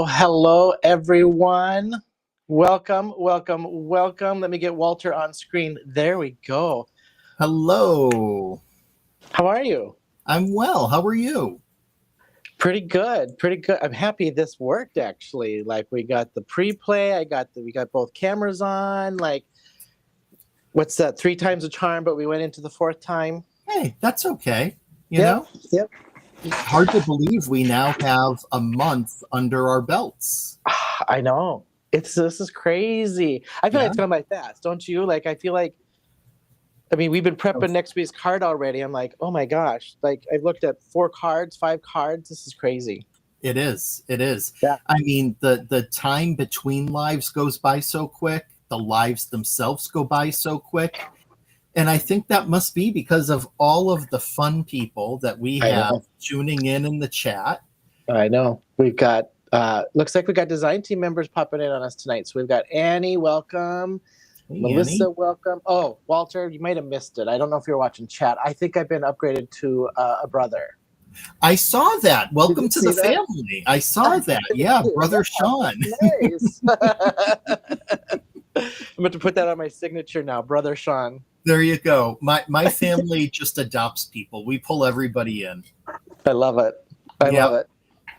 Hello, everyone. Welcome. Let me get Walter on screen. There we go. Hello. How are you? I'm well. How are you? Pretty good. I'm happy this worked, actually. Like, we got the pre-play. We got both cameras on. Like, what's that? 3 times a charm, but we went into the 4th time. Hey, that's okay. You Yep. know? Hard to believe we now have a month under our belts. I know. This is crazy. I feel like it's gone by fast, don't you? Like, I feel like, I mean, we've been prepping next week's card already. I'm like, oh my gosh. Like, I've looked at 4 cards, 5 cards. This is crazy. It is. It is. Yeah. I mean, the time between lives goes by so quick. The lives themselves go by so quick. And I think that must be because of all of the fun people that we I have know. tuning in the chat. I know. We've got, looks like we got design team members popping in on us tonight. So we've got Annie, welcome. Hey, Melissa, Annie. welcome. Oh, Walter, you might have missed it. I don't know if you're watching chat. I think I've been upgraded to a brother. I saw that. Welcome you to see the that? family. I saw that. Yeah, brother Shawn. Nice. I'm going to put that on my signature now, brother Shawn. There you go. My family just adopts people. We pull everybody in. I love it. I love it.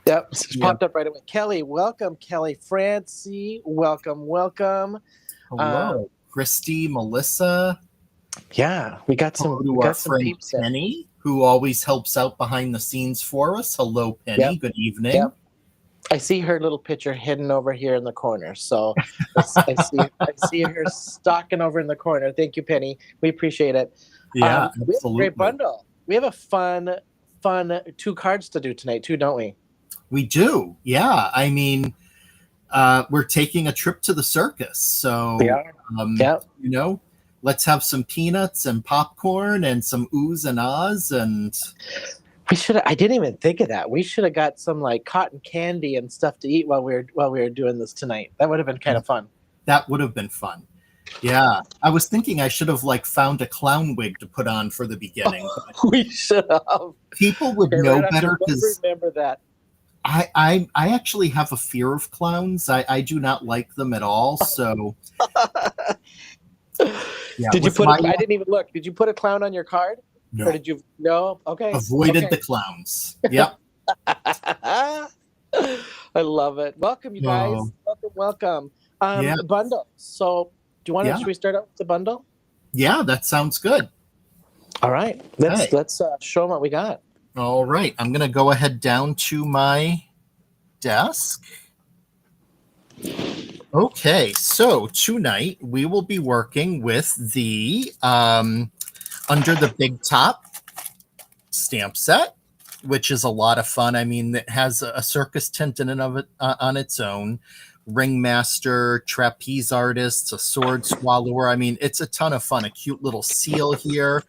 Yep. Popped up right away. Kelly, welcome. Kelly Francie, welcome. Hello, Christy, Melissa. Yeah, we got some. To We our got some friend peeps in. Penny, who always helps out behind the scenes for us. Hello, Penny. Yep. Good evening. Yep. I see her little picture hidden over here in the corner. So I see her stalking over in the corner. Thank you, Penny. We appreciate it. Yeah, we have absolutely. a great bundle. We have a fun 2 cards to do tonight too, don't we? We do. Yeah. I mean, we're taking a trip to the circus. So, you know, let's have some peanuts and popcorn and some oohs and ahs. And I didn't even think of that. We should have got some like cotton candy and stuff to eat while we were doing this tonight. That would have been kind of fun. That would have been fun. Yeah. I was thinking I should have like found a clown wig to put on for the beginning. We should have. People would know better because remember that. I actually have a fear of clowns. I do not like them at all. So yeah, did you put I didn't even look. Did you put a clown on your card? No. Or did you? No. Okay. Avoided the clowns. Yep. I love it. Welcome, you guys. Welcome. Bundle. So, do you want to? Should we start out with the bundle? Yeah, that sounds good. All right. Let's show them what we got. All right. I'm gonna go ahead down to my desk. Okay. So tonight we will be working with the Under the Big Top stamp set, which is a lot of fun. I mean, it has a circus tint in and of it on its own. Ringmaster, trapeze artists, a sword swallower. I mean, it's a ton of fun. A cute little seal here.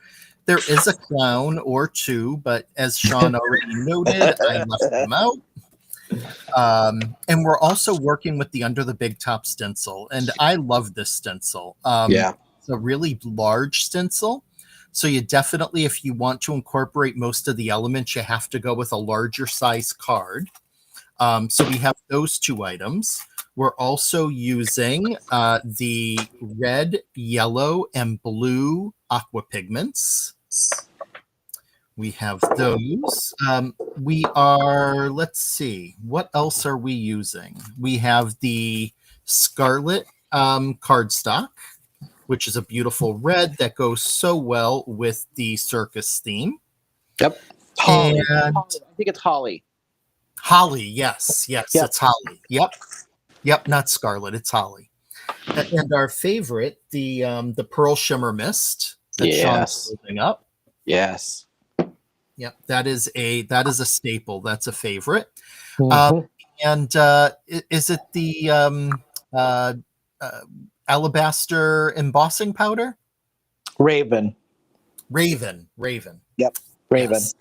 There is a clown or two, but as Shawn already noted, I left them out. And we're also working with the Under the Big Top stencil, and I love this stencil. It's a really large stencil. So you definitely, if you want to incorporate most of the elements, you have to go with a larger size card. So we have those 2 items. We're also using the red, yellow, and blue aqua pigments. We have those. We are, let's see, what else are we using? We have the scarlet cardstock, which is a beautiful red that goes so well with the circus theme. Yep. Holly. I think it's Holly. Holly, yes, it's Holly. Yep, not Scarlet, it's Holly. And our favorite, the Pearl Shimmer Mist that Shawn's holding up. Yes. Yep, that is a staple. That's a favorite. Mm-hmm. And is it the alabaster embossing powder? Raven. Yep. Raven. Yes.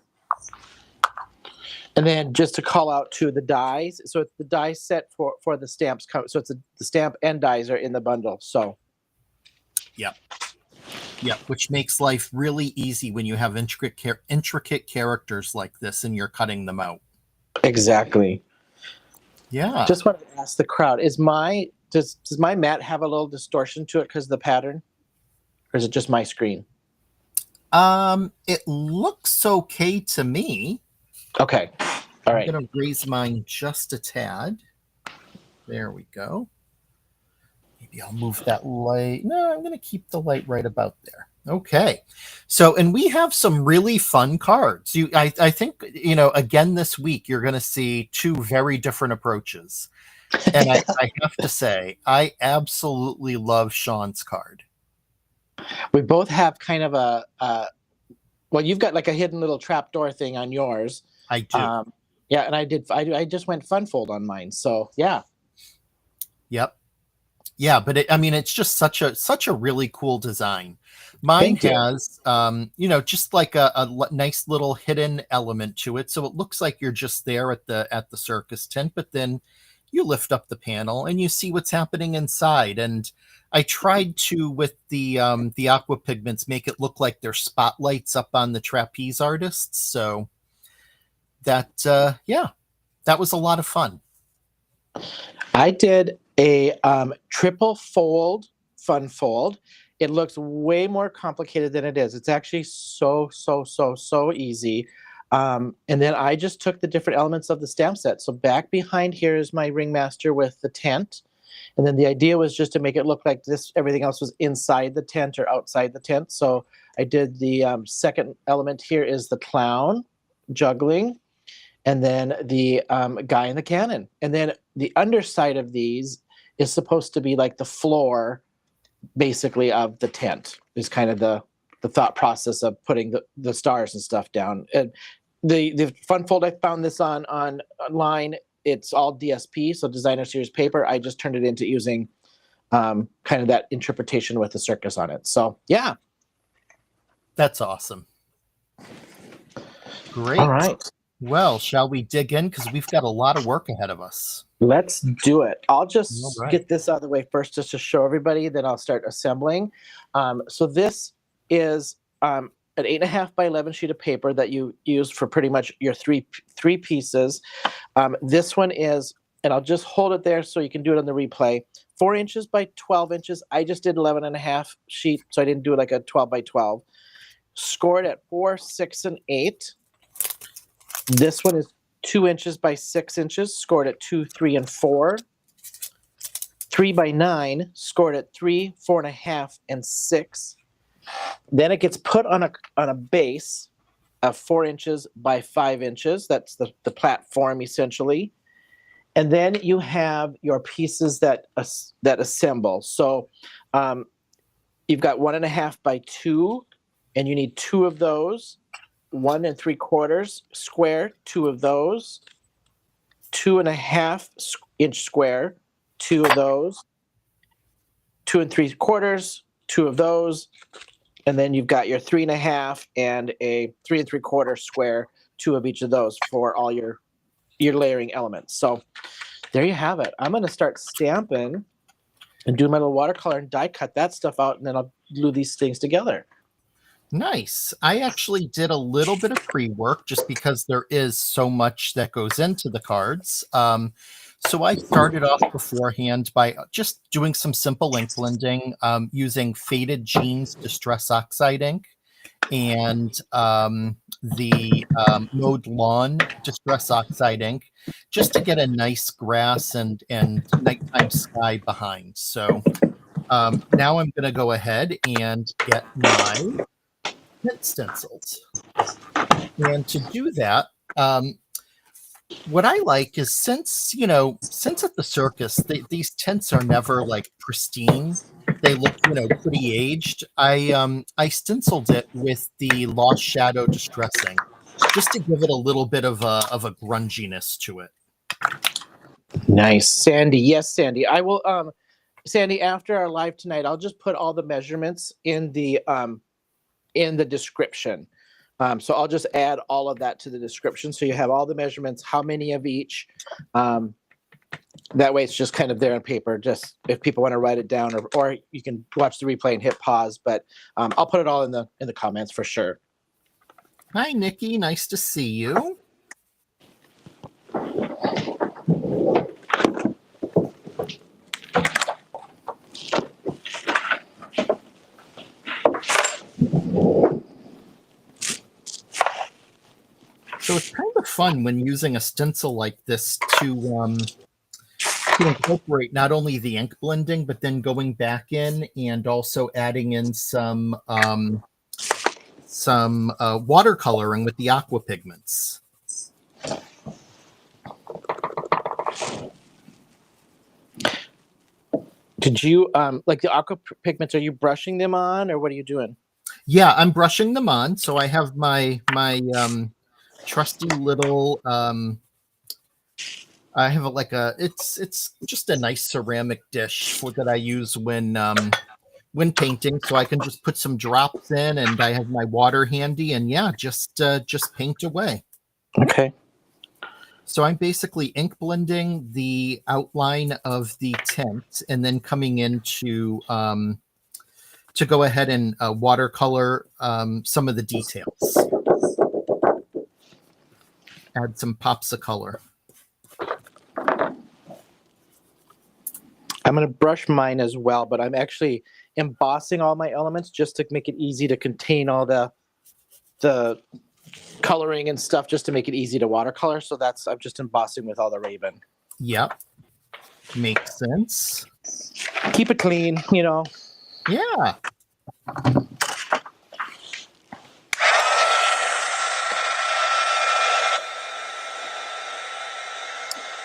And then just to call out to the dies. So it's the die set for the stamps. So it's the stamp and dies are in the bundle. So. Yep. Which makes life really easy when you have intricate characters like this and you're cutting them out. Exactly. Yeah. Just wanted to ask the crowd: does my mat have a little distortion to it because of the pattern, or is it just my screen? It looks okay to me. Okay. All right. I'm gonna raise mine just a tad. There we go. Maybe I'll move that light. No, I'm gonna keep the light right about there. Okay. So, and we have some really fun cards. I think, again, this week, you're going to see 2 very different approaches. And I have to say, I absolutely love Shawn's card. We both have kind of well, you've got like a hidden little trapdoor thing on yours. I do. Yeah, and I just went fun fold on mine. So yeah. Yep. Yeah, but I mean, it's just such a really cool design. Mine Thank you. has, just like nice little hidden element to it, so it looks like you're just there at the circus tent, but then you lift up the panel and you see what's happening inside. And I tried to, with the aqua pigments, make it look like they're spotlights up on the trapeze artists. So that, yeah, that was a lot of fun. I did a triple fold fun fold. It looks way more complicated than it is. It's actually so easy. And then I just took the different elements of the stamp set. So back behind here is my ringmaster with the tent. And then the idea was just to make it look like this, everything else was inside the tent or outside the tent. So I did the second element here is the clown juggling. And then the guy in the cannon. And then the underside of these is supposed to be like the floor, basically, of the tent, is kind of the thought process of putting the stars and stuff down. And the fun fold, I found this on online. It's all DSP, so designer series paper. I just turned it into using kind of that interpretation with the circus on it. So yeah. That's awesome. Great. All right. Well, shall we dig in? Because we've got a lot of work ahead of us. Let's do it. I'll just Right. get this out of the way first, just to show everybody, then I'll start assembling. So this is an 8.5 by 11 sheet of paper that you use for pretty much your three pieces. This one is, and I'll just hold it there so you can do it on the replay, 4 inches by 12 inches. I just did 11.5 sheet, so I didn't do like a 12 by 12. Scored at 4, 6, and 8. This one is 2 inches by 6 inches, scored at 2, 3, and 4. 3 by 9, scored at 3, 4.5, and 6. Then it gets put on a base of 4 inches by 5 inches. That's the platform, essentially. And then you have your pieces that assemble. So you've got 1.5 by 2, and you need 2 of those. 1 3/4 square, 2 of those. 2.5 inch square, 2 of those. 2 3/4, 2 of those. And then you've got your 3.5 and a 3 3/4 square, 2 of each of those for all your layering elements. So there you have it. I'm going to start stamping and do my little watercolor and die cut that stuff out, and then I'll glue these things together. Nice. I actually did a little bit of pre-work just because there is so much that goes into the cards. So I started off beforehand by just doing some simple ink blending, using Faded Jeans Distress Oxide ink and the Mowed Lawn Distress Oxide ink, just to get a nice grass and nighttime sky behind. So now I'm going to go ahead and get my tent stencils. And to do that, what I like is, since at the circus, these tents are never like pristine. They look, pretty aged. I stenciled it with the Lost Shadow Distressing, just to give it a little bit of a grunginess to it. Nice, Sandy. Yes, Sandy. I will. Sandy, after our live tonight, I'll just put all the measurements in the description. So I'll just add all of that to the description, so you have all the measurements, how many of each. That way it's just kind of there on paper, just if people want to write it down, or you can watch the replay and hit pause. But I'll put it all in the comments for sure. Hi, Nikki. Nice to see you. So it's kind of fun when using a stencil like this to incorporate not only the ink blending, but then going back in and also adding in some watercoloring with the aqua pigments. Did you like the aqua pigments? Are you brushing them on, or what are you doing? Yeah, I'm brushing them on. So I have my trusty little I have it's just a nice ceramic dish that I use when painting, so I can just put some drops in, and I have my water handy, and yeah, just paint away. Okay. So I'm basically ink blending the outline of the tint, and then coming in to go ahead and watercolor some of the details. Add some pops of color. I'm going to brush mine as well, but I'm actually embossing all my elements just to make it easy to contain all the coloring and stuff, just to make it easy to watercolor. So I'm just embossing with all the Raven. Yep. Makes sense. Keep it clean, you know. Yeah.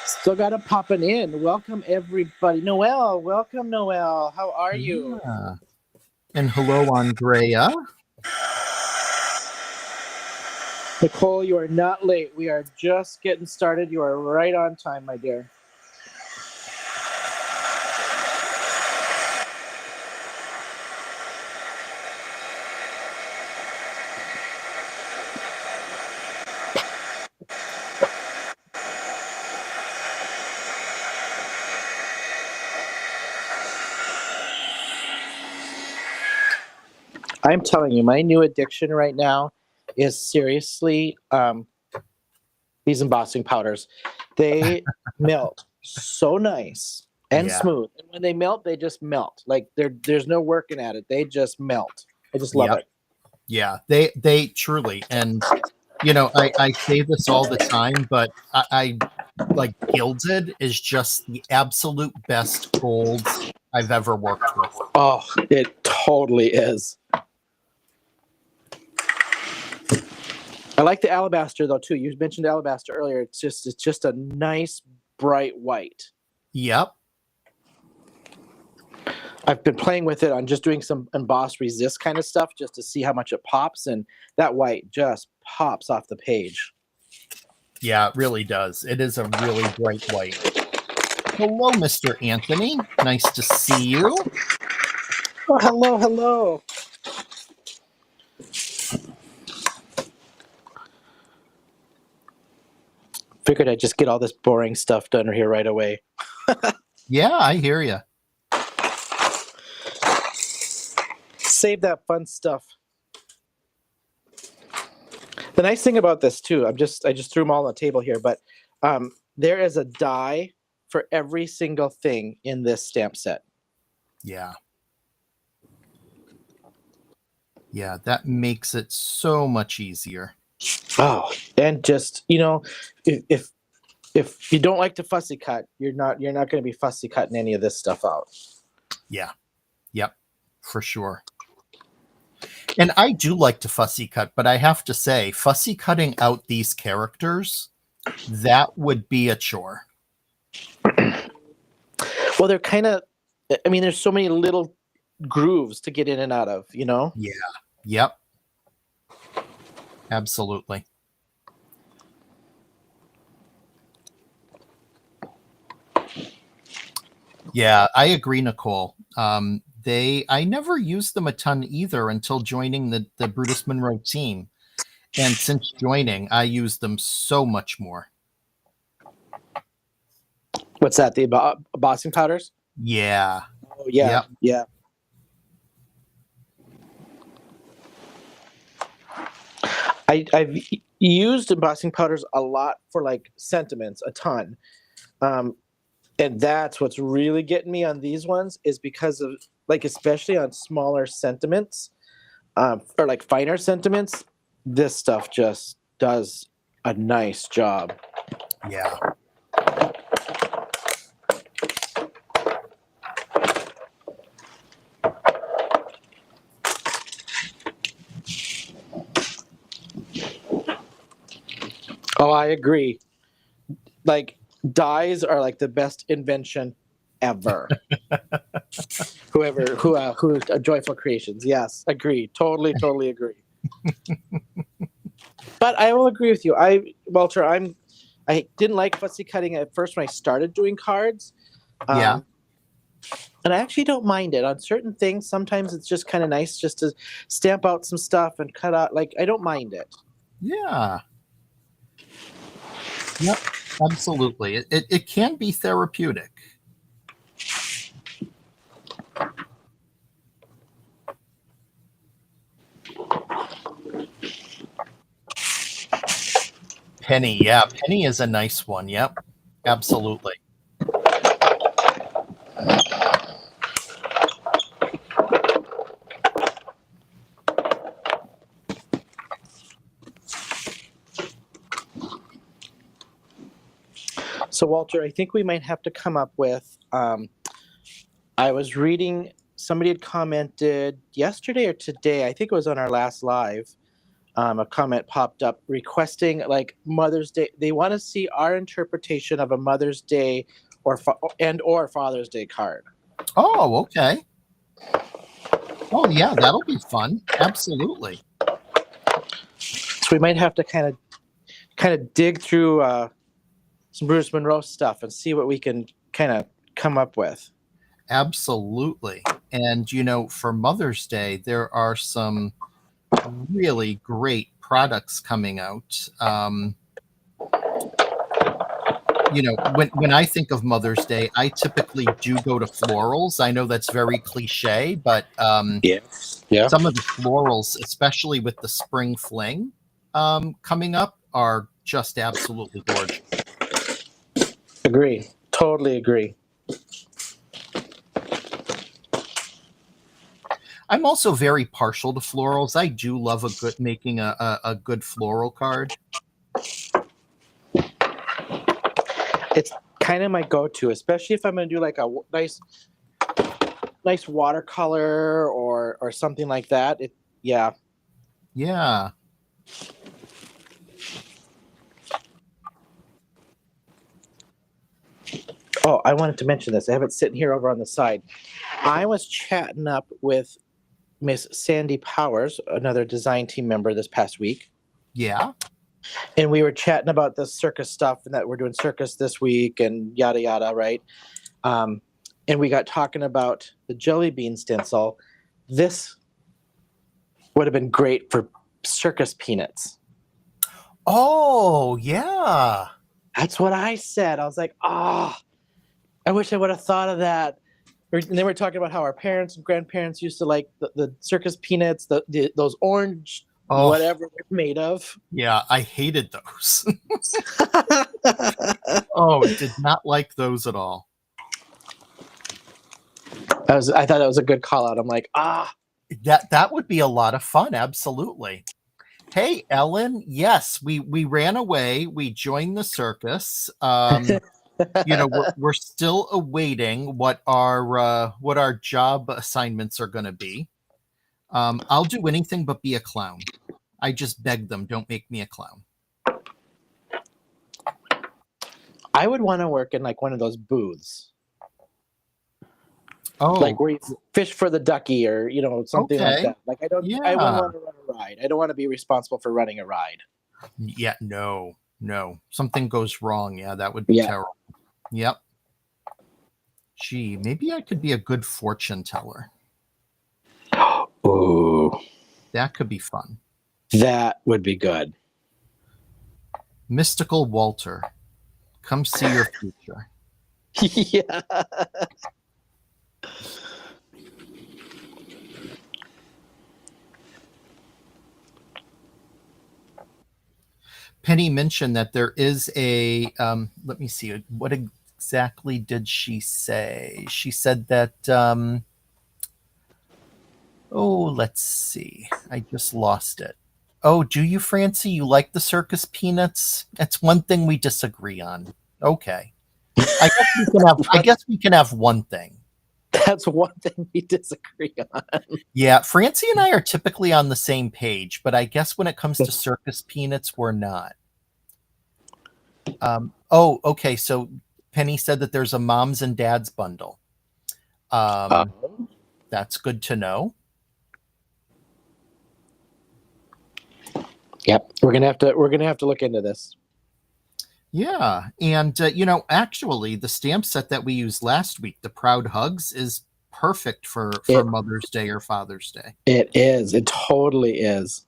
Still got it popping in. Welcome, everybody. Noelle, welcome, Noelle. How are you? Yeah. And hello, Andrea. Nicole, you are not late. We are just getting started. You are right on time, my dear. I'm telling you, my new addiction right now is seriously these embossing powders. They melt so nice and smooth. And when they melt, they just melt. Like there's no working at it. They just melt. I just love it. Yeah, they truly. And you know, I say this all the time, but I like Gilded is just the absolute best gold I've ever worked with. Oh, it totally is. I like the alabaster though too. You mentioned alabaster earlier. It's just a nice bright white. Yep. I've been playing with it on just doing some emboss resist kind of stuff just to see how much it pops, and that white just pops off the page. Yeah, it really does. It is a really bright white. Hello, Mr. Anthony. Nice to see you. Oh, hello, hello. Figured I'd just get all this boring stuff done here right away. Yeah, I hear you. Save that fun stuff. The nice thing about this too, I just threw them all on the table here, but there is a die for every single thing in this stamp set. Yeah. Yeah, that makes it so much easier. Oh, and just, you know, if you don't like to fussy cut, you're not going to be fussy cutting any of this stuff out. Yeah. Yep. For sure. And I do like to fussy cut, but I have to say, fussy cutting out these characters, that would be a chore. Well, they're kind of, I mean, there's so many little grooves to get in and out of, you know? Yeah. Yep. Absolutely. Yeah, I agree, Nicole. I never used them a ton either until joining the Brutus Monroe team. And since joining, I use them so much more. What's that? The embossing powders? Yeah. Oh, yeah. Yep. Yeah. I've used embossing powders a lot for like sentiments, a ton. And that's what's really getting me on these ones is because of like, especially on smaller sentiments or like finer sentiments, this stuff just does a nice job. Yeah. Oh, I agree. Like dyes are like the best invention ever. who Joyful Creations. Yes, agree. Totally agree. But I will agree with you. Walter, I'm I didn't like fussy cutting at first when I started doing cards. Yeah. And I actually don't mind it on certain things. Sometimes it's just kind of nice just to stamp out some stuff and cut out. Like, I don't mind it. Yeah. Yep. Absolutely. It can be therapeutic. Penny. Yeah. Penny is a nice one. Yep. Absolutely. So, Walter, I think we might have to come up with. I was reading, somebody had commented yesterday or today, I think it was on our last live. A comment popped up requesting like Mother's Day. They want to see our interpretation of a Mother's Day or Father's Day card. Oh, okay. Oh, yeah, that'll be fun. Absolutely. So we might have to kind of dig through some Brutus Monroe stuff and see what we can kind of come up with. Absolutely. And, for Mother's Day, there are some really great products coming out. When I think of Mother's Day, I typically do go to florals. I know that's very cliche, but Yeah. some of the florals, especially with the spring fling coming up, are just absolutely gorgeous. Agree. Totally agree. I'm also very partial to florals. I do love making a good floral card. It's kind of my go-to, especially if I'm going to do like a nice watercolor or something like that. Yeah. Oh, I wanted to mention this. I have it sitting here over on the side. I was chatting up with Miss Sandy Powers, another design team member, this past week. Yeah. And we were chatting about the circus stuff and that we're doing circus this week and yada, yada, right? And we got talking about the jelly bean stencil. This would have been great for circus peanuts. Oh, yeah. That's what I said. I was like, I wish I would have thought of that. And then we're talking about how our parents and grandparents used to like the circus peanuts, those orange, whatever they're made of. Yeah, I hated those. Did not like those at all. I thought that was a good call out. I'm like, that would be a lot of fun. Absolutely. Hey, Ellen. Yes, we ran away. We joined the circus. We're still awaiting what our job assignments are going to be. I'll do anything but be a clown. I just beg them, don't make me a clown. I would want to work in like one of those booths. Oh, like where you fish for the ducky or something like that. Like I wouldn't want to run a ride. I don't want to be responsible for running a ride. Yeah, no. Something goes wrong. Yeah, that would be terrible. Yep. Gee, maybe I could be a good fortune teller. Ooh. That could be fun. That would be good. Mystical Walter, come see your future. Yeah. Penny mentioned that there is a, let me see, what exactly did she say? She said that, let's see. I just lost it. Oh, do you, Francie? You like the circus peanuts? That's one thing we disagree on. Okay. I guess we can have one thing. That's one thing we disagree on. Yeah, Francie and I are typically on the same page, but I guess when it comes to circus peanuts, we're not. Okay. So Penny said that there's a moms and dads bundle. That's good to know. Yep, we're gonna have to look into this. Yeah. And, actually, the stamp set that we used last week, the Proud Hugs, is perfect for It Mother's Day or Father's Day. it is. It totally is.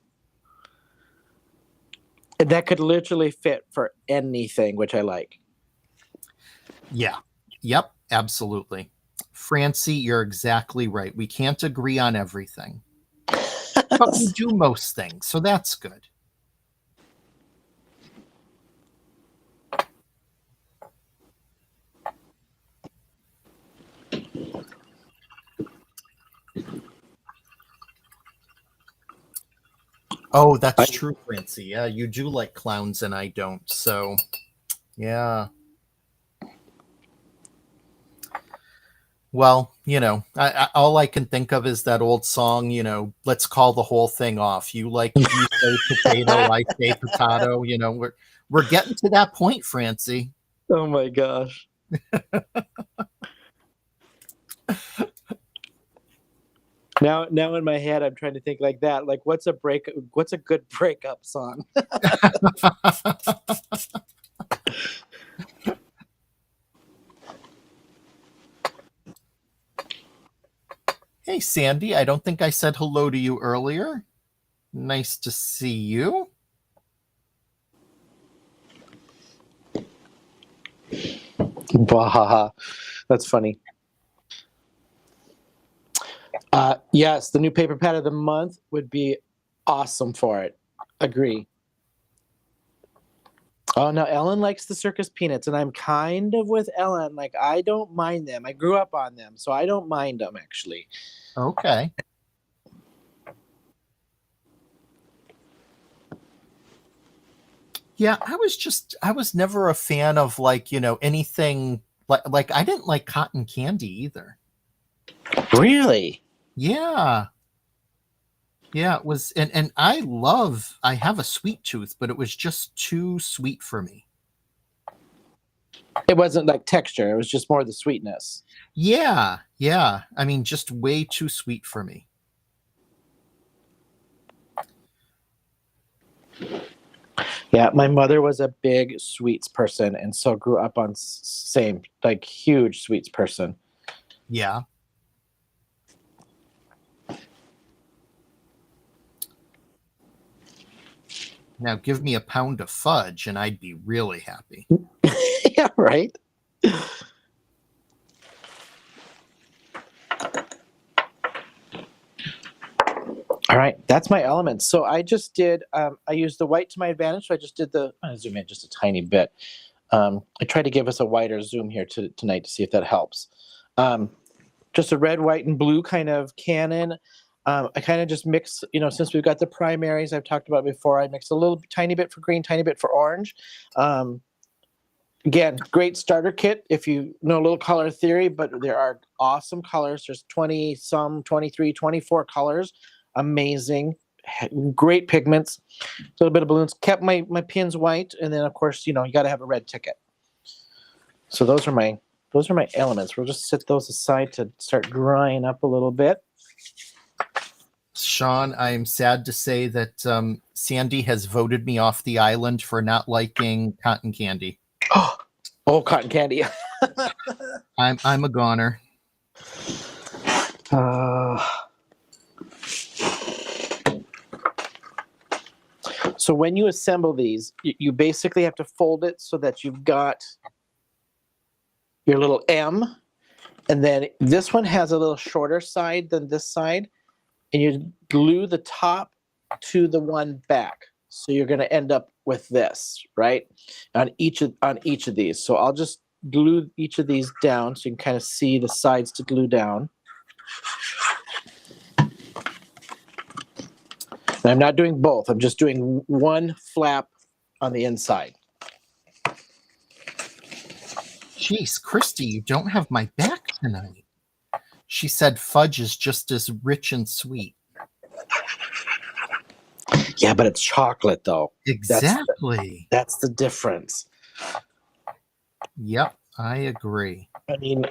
And that could literally fit for anything, which I like. Yeah. Yep. Absolutely. Francie, you're exactly right. We can't agree on everything, but we do most things. So that's good. Oh, that's true, Francie. Yeah, you do like clowns and I don't. So, yeah. Well, all I can think of is that old song, let's call the whole thing off. You say potato, I say potato, we're getting to that point, Francie. Oh my gosh. Now in my head I'm trying to think like that. Like what's a good breakup song? Hey, Sandy, I don't think I said hello to you earlier. Nice to see you. Bahaha. That's funny. Yes, the new paper pad of the month would be awesome for it. Agree. Oh, no, Ellen likes the circus peanuts, and I'm kind of with Ellen. Like, I don't mind them. I grew up on them, so I don't mind them, actually. Okay. Yeah, I was never a fan of anything like I didn't like cotton candy either. Really? Yeah. Yeah, it was and I have a sweet tooth, but it was just too sweet for me. It wasn't like texture, it was just more the sweetness. Yeah, yeah. I mean, just way too sweet for me. Yeah, my mother was a big sweets person and so grew up on same, like huge sweets person. Yeah. Now give me a pound of fudge and I'd be really happy. Yeah, right? All right, that's my elements. So I just did, I used the white to my advantage. So I just did I'm gonna zoom in just a tiny bit. I tried to give us a wider zoom here tonight to see if that helps. Just a red, white, and blue kind of cannon. I kind of just mix, since we've got the primaries I've talked about before, I mix a little tiny bit for green, tiny bit for orange. Again, great starter kit if you know a little color theory, but there are awesome colors. There's 20 some, 23, 24 colors. Amazing. Great pigments. A little bit of balloons. Kept my pins white, and then of course, you got to have a red ticket. So those are my elements. We'll just set those aside to start drying up a little bit. Shawn, I'm sad to say that Sandy has voted me off the island for not liking cotton candy. Oh, cotton candy. I'm a goner. So when you assemble these, you basically have to fold it so that you've got your little M, and then this one has a little shorter side than this side, and you glue the top to the one back. So you're going to end up with this, right? On each of these. So I'll just glue each of these down so you can kind of see the sides to glue down. And I'm not doing both. I'm just doing one flap on the inside. Jeez, Christy, you don't have my back tonight. She said fudge is just as rich and sweet. Yeah, but it's chocolate, though. Exactly. That's the difference. Yep, I agree. I mean,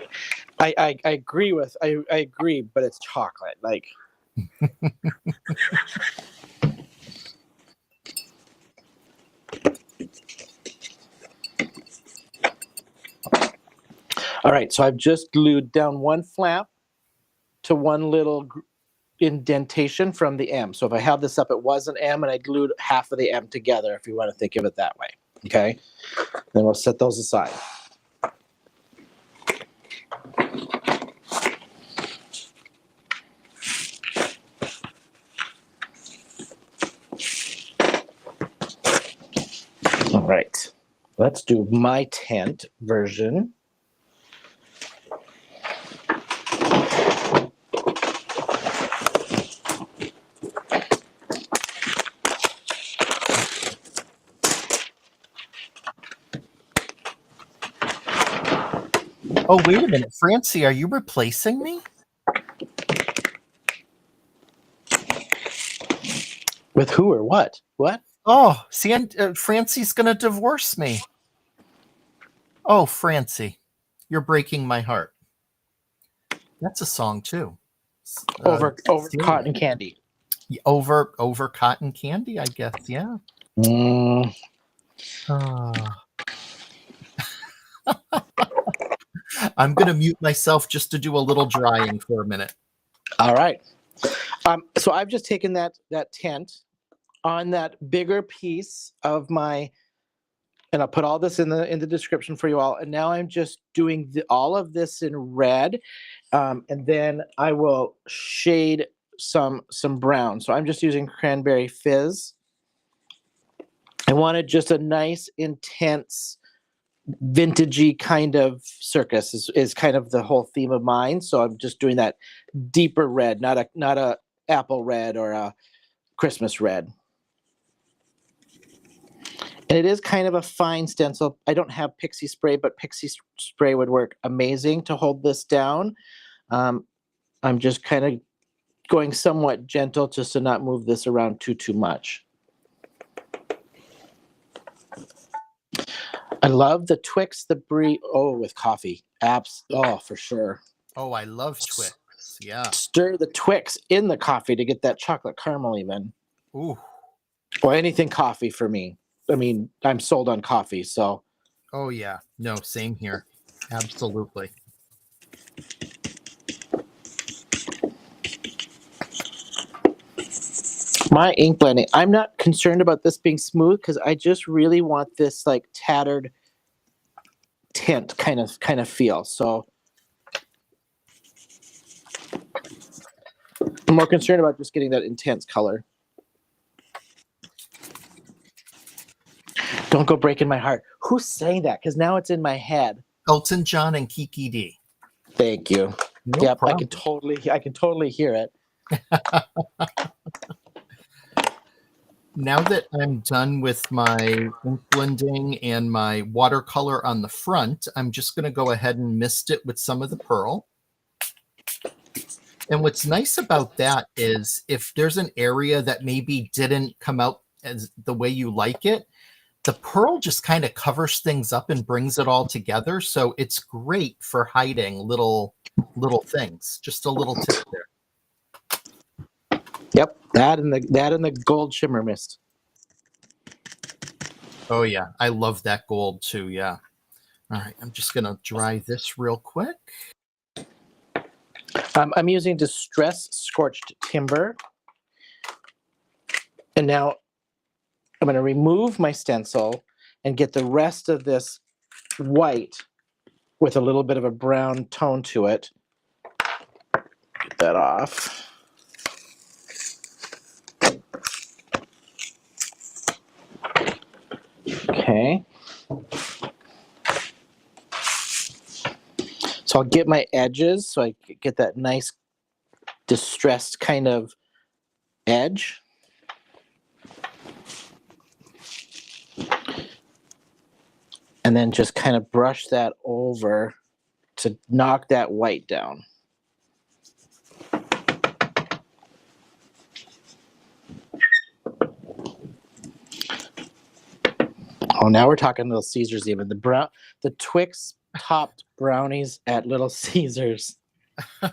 I agree I agree, but it's chocolate. Like. All right, so I've just glued down one flap to one little indentation from the M. So if I have this up, it was an M, and I glued half of the M together, if you want to think of it that way. Okay, then we'll set those aside. All right, let's do my tent version. Oh, wait a minute. Francie, are you replacing me? With who or what? What? Oh, see, Francie's going to divorce me. Oh, Francie, you're breaking my heart. That's a song, too. Over cotton candy. Over cotton candy, I guess, yeah. I'm going to mute myself just to do a little drying for a minute. All right. So I've just taken that tent on that bigger piece of my, and I'll put all this in the description for you all. And now I'm just doing all of this in red, and then I will shade some brown. So I'm just using Cranberry Fizz. I wanted just a nice, intense, vintagey kind of circus is kind of the whole theme of mine. So I'm just doing that deeper red, not a apple red or a Christmas red. And it is kind of a fine stencil. I don't have pixie spray, but pixie spray would work amazing to hold this down. I'm just kind of going somewhat gentle just to not move this around too much. I love the Twix, the Brie. Oh, with coffee. Oh, for sure. Oh, I love Twix. Yeah. Stir the Twix in the coffee to get that chocolate caramel even. Ooh. Or anything coffee for me. I mean, I'm sold on coffee, so. Oh, yeah. No, same here. Absolutely. My ink blending, I'm not concerned about this being smooth because I just really want this like tattered tint kind of feel. So I'm more concerned about just getting that intense color. Don't go breaking my heart. Who's saying that? Because now it's in my head. Elton John and Kiki D. Thank you. No yep, problem. I can totally hear it. Now that I'm done with my ink blending and my watercolor on the front, I'm just going to go ahead and mist it with some of the pearl. And what's nice about that is if there's an area that maybe didn't come out as the way you like it, the pearl just kind of covers things up and brings it all together. So it's great for hiding little things. Just a little tip there. Yep, that and the gold shimmer mist. Oh yeah, I love that gold too. Yeah. All right, I'm just gonna dry this real quick. I'm using Distress Scorched Timber, and now I'm going to remove my stencil and get the rest of this white with a little bit of a brown tone to it. Get that off. Okay. So I'll get my edges so I get that nice distressed kind of edge. And then just kind of brush that over to knock that white down. Oh, now we're talking Little Caesars even. The Twix topped brownies at Little Caesars. Yeah,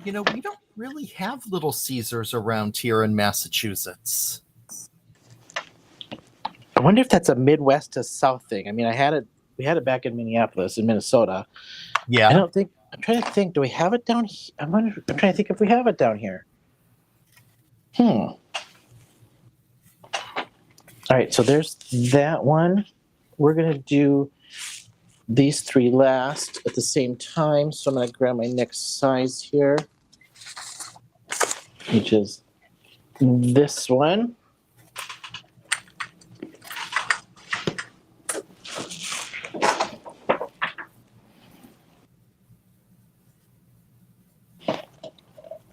we don't really have Little Caesars around here in Massachusetts. I wonder if that's a Midwest to South thing. I mean, I had it We had it back in Minneapolis, in Minnesota. Yeah. I don't think. I'm trying to think. Do we have it down here? I'm trying to think if we have it down here. All right. So there's that one. We're gonna do these 3 last at the same time. So I'm gonna grab my next size here, which is this one.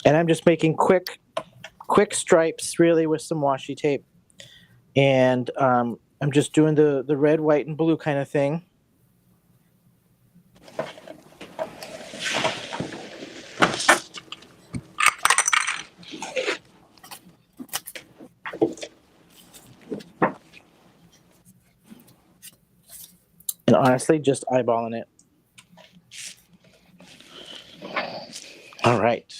And I'm just making quick stripes, really, with some washi tape. And I'm just doing the red, white, and blue kind of thing. And honestly, just eyeballing it. All right.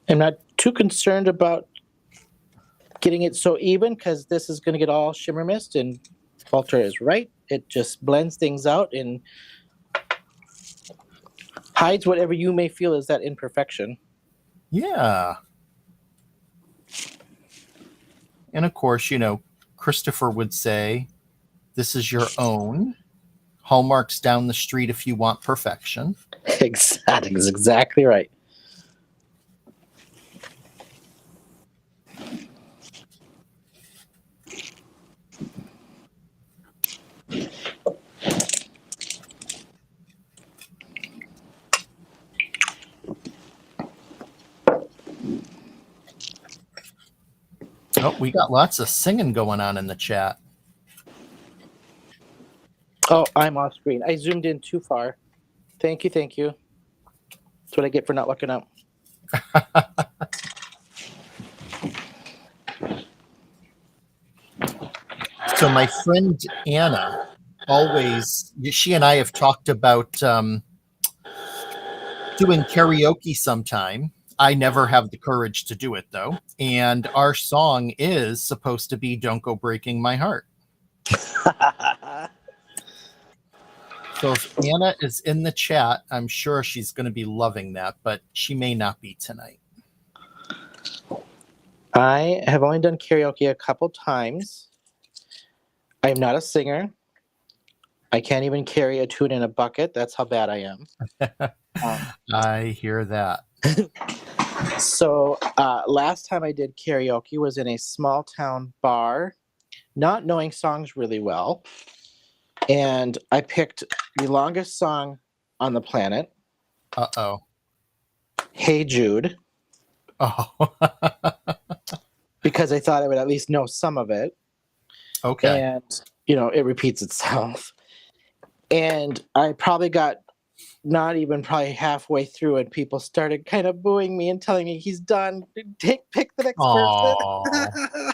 I'm not too concerned about getting it so even because this is going to get all shimmer mist, and Walter is right. It just blends things out and hides whatever you may feel is that imperfection. Yeah. And of course, Christopher would say, this is your own. Hallmark's down the street if you want perfection. Exactly. Exactly right. Oh, we got lots of singing going on in the chat. Oh, I'm off screen. I zoomed in too far. Thank you. That's what I get for not looking up. So my friend Anna, she and I have talked about doing karaoke sometime. I never have the courage to do it, though. And our song is supposed to be Don't Go Breaking My Heart. So if Anna is in the chat, I'm sure she's going to be loving that, but she may not be tonight. I have only done karaoke a couple times. I am not a singer. I can't even carry a tune in a bucket. That's how bad I am. I hear that. So last time I did karaoke was in a small town bar, not knowing songs really well. And I picked the longest song on the planet. Uh-oh. Hey Jude. Oh. Because I thought I would at least know some of it. Okay. And, it repeats itself. And I probably got not even probably halfway through and people started kind of booing me and telling me he's done. Pick the next person.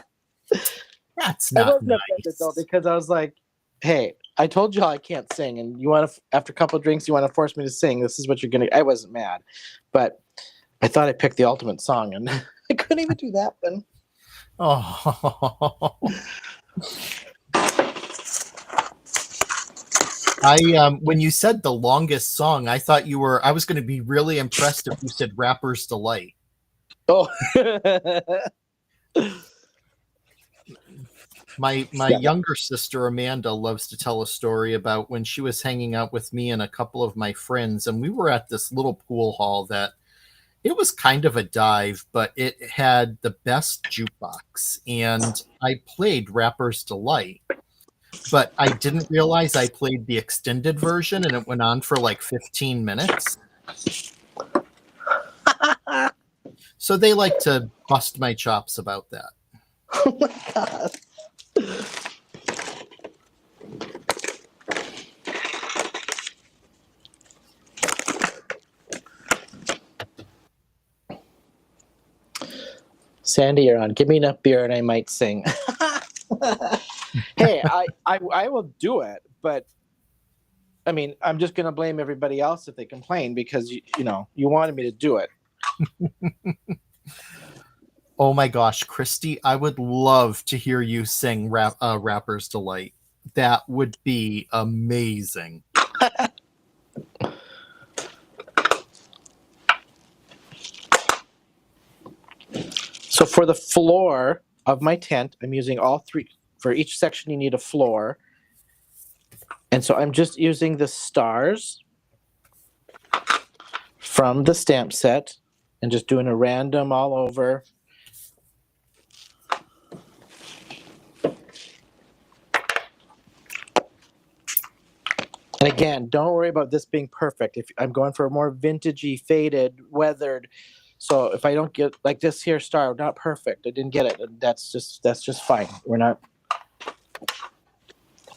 That's not I wasn't nice. offended though, because I was like, hey, I told y'all I can't sing, and you want to, after a couple of drinks, you want to force me to sing. This is what you're going to. I wasn't mad, but I thought I picked the ultimate song, and I couldn't even do that one. Oh. When you said the longest song, I thought I was going to be really impressed if you said Rapper's Delight. Oh. My younger sister, Amanda, loves to tell a story about when she was hanging out with me and a couple of my friends, and we were at this little pool hall that it was kind of a dive, but it had the best jukebox, and I played Rapper's Delight. But I didn't realize I played the extended version, and it went on for like 15 minutes. So they like to bust my chops about that. Oh my God. Sandy, you're on. Give me enough beer and I might sing. Hey, I will do it, but I mean, I'm just going to blame everybody else if they complain because you wanted me to do it. Oh my gosh, Christy, I would love to hear you sing Rapper's Delight. That would be amazing. So for the floor of my tent, I'm using all three. For each section, you need a floor. And so I'm just using the stars from the stamp set and just doing a random all over. And again, don't worry about this being perfect. If I'm going for a more vintagey, faded, weathered. So if I don't get like this here star, not perfect. I didn't get it. That's just fine. We're not.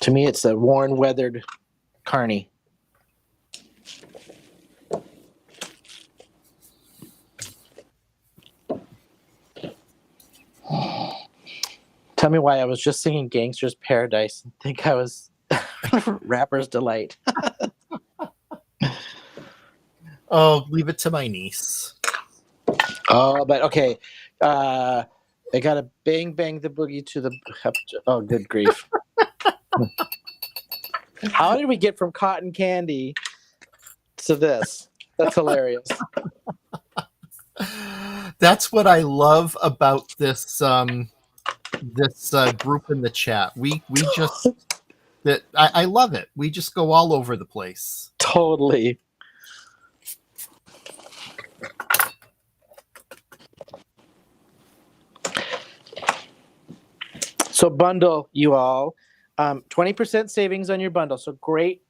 To me, it's a worn, weathered carney. Tell me why I was just singing Gangster's Paradise and think I was Rapper's Delight. Oh, leave it to my niece. Oh, but okay. I got to bang, bang the boogie to the... Oh, good grief. How did we get from cotton candy to this? That's hilarious. That's what I love about this group in the chat. We just that I love it. We just go all over the place. Totally. So bundle, you all. 20% savings on your bundle. So great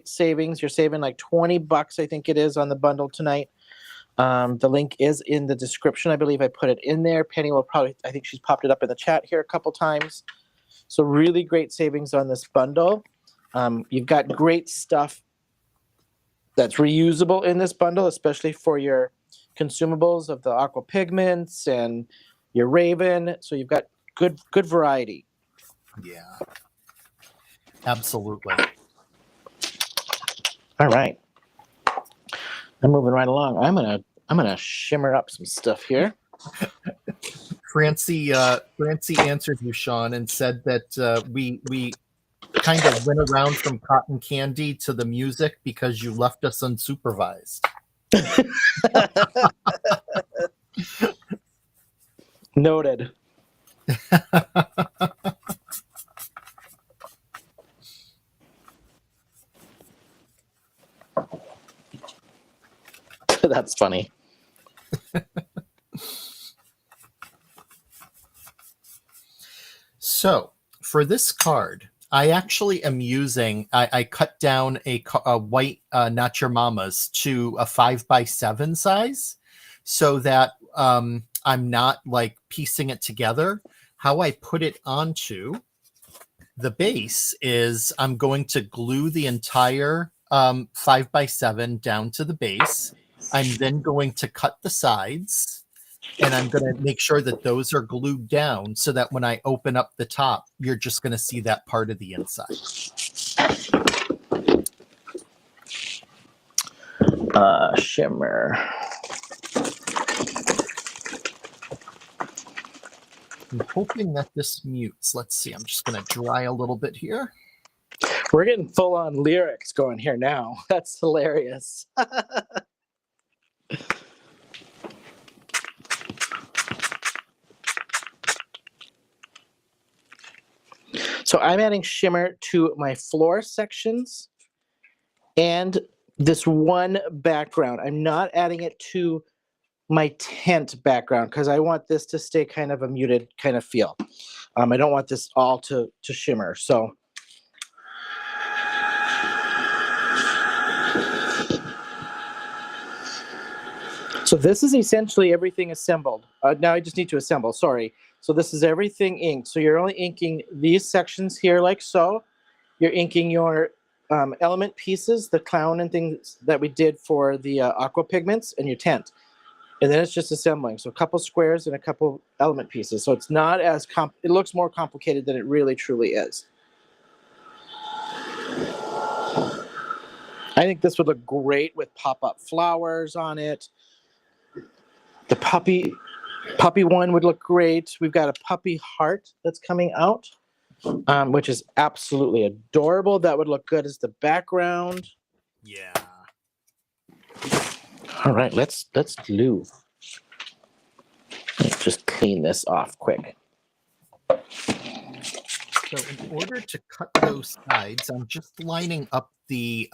savings. You're saving like $20, I think it is, on the bundle tonight. The link is in the description. I believe I put it in there. Penny will probably, I think she's popped it up in the chat here a couple times. So really great savings on this bundle. You've got great stuff that's reusable in this bundle, especially for your consumables of the aqua pigments and your Raven. So you've got good variety. Yeah, absolutely. All right, I'm moving right along. I'm gonna shimmer up some stuff here. Francie answered you, Shawn, and said that we kind of went around from cotton candy to the music because you left us unsupervised. Noted. That's funny. So for this card, I actually am using, I cut down a white Not Your Mama's to a 5x7 size so that I'm not like piecing it together. How I put it onto the base is I'm going to glue the entire 5x7 down to the base. I'm then going to cut the sides, and I'm going to make sure that those are glued down so that when I open up the top, you're just going to see that part of the inside. Shimmer. I'm hoping that this mutes. Let's see. I'm just going to dry a little bit here. We're getting full-on lyrics going here now. That's hilarious. So I'm adding shimmer to my floor sections and this one background. I'm not adding it to my tent background because I want this to stay kind of a muted kind of feel. I don't want this all to shimmer. So this is essentially everything assembled. Now I just need to assemble, sorry. So this is everything inked. So you're only inking these sections here like so. You're inking your element pieces, the clown and things that we did for the aqua pigments, and your tent. And then it's just assembling. So a couple squares and a couple element pieces. So it's not as it looks more complicated than it really truly is. I think this would look great with pop-up flowers on it. The puppy one would look great. We've got a puppy heart that's coming out, which is absolutely adorable. That would look good as the background. Yeah. All right, let's glue. Let's just clean this off quick. So in order to cut those sides, I'm just lining up the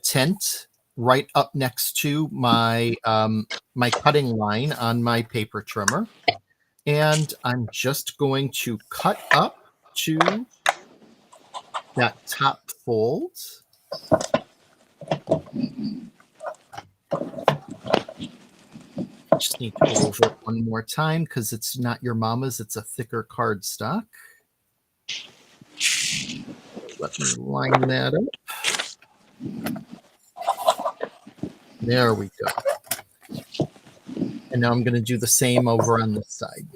tint right up next to my my cutting line on my paper trimmer, and I'm just going to cut up to that top fold. Just need to go over it one more time because it's not your mama's, it's a thicker cardstock. Let me line that up. There we go. And now I'm going to do the same over on this side.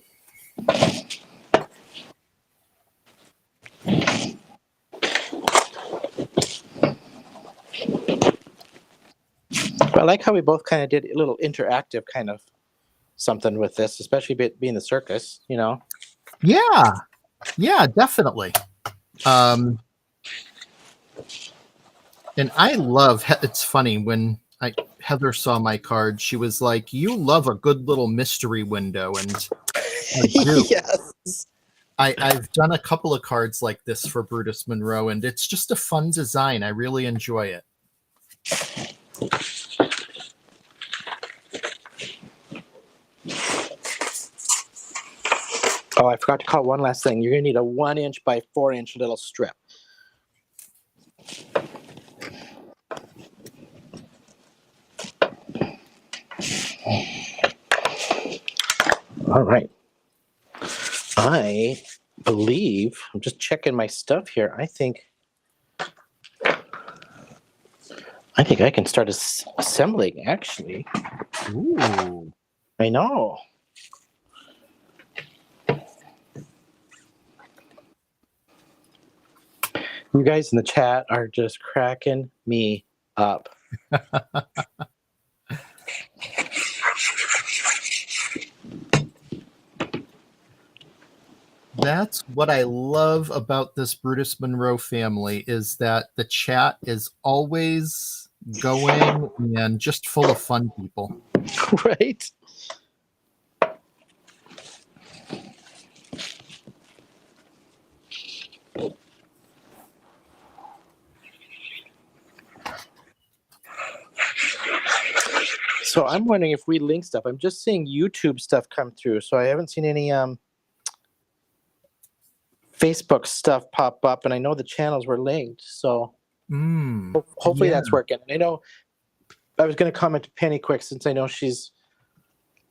I like how we both kind of did a little interactive kind of something with this, especially being the circus, you know? Yeah, definitely. And I love, it's funny, when Heather saw my card, she was like, you love a good little mystery window. And I do. Yes. I've done a couple of cards like this for Brutus Monroe, and it's just a fun design. I really enjoy it. Oh, I forgot to call one last thing. You're going to need a 1-inch by 4-inch little strip. All right. I believe, I'm just checking my stuff here. I think I can start assembling, actually. Ooh. I know. You guys in the chat are just cracking me up. That's what I love about this Brutus Monroe family, is that the chat is always going and just full of fun people. Right? So I'm wondering if we link stuff. I'm just seeing YouTube stuff come through, so I haven't seen any Facebook stuff pop up, and I know the channels were linked, so hopefully that's working. I know I was going to comment to Penny quick, since I know she's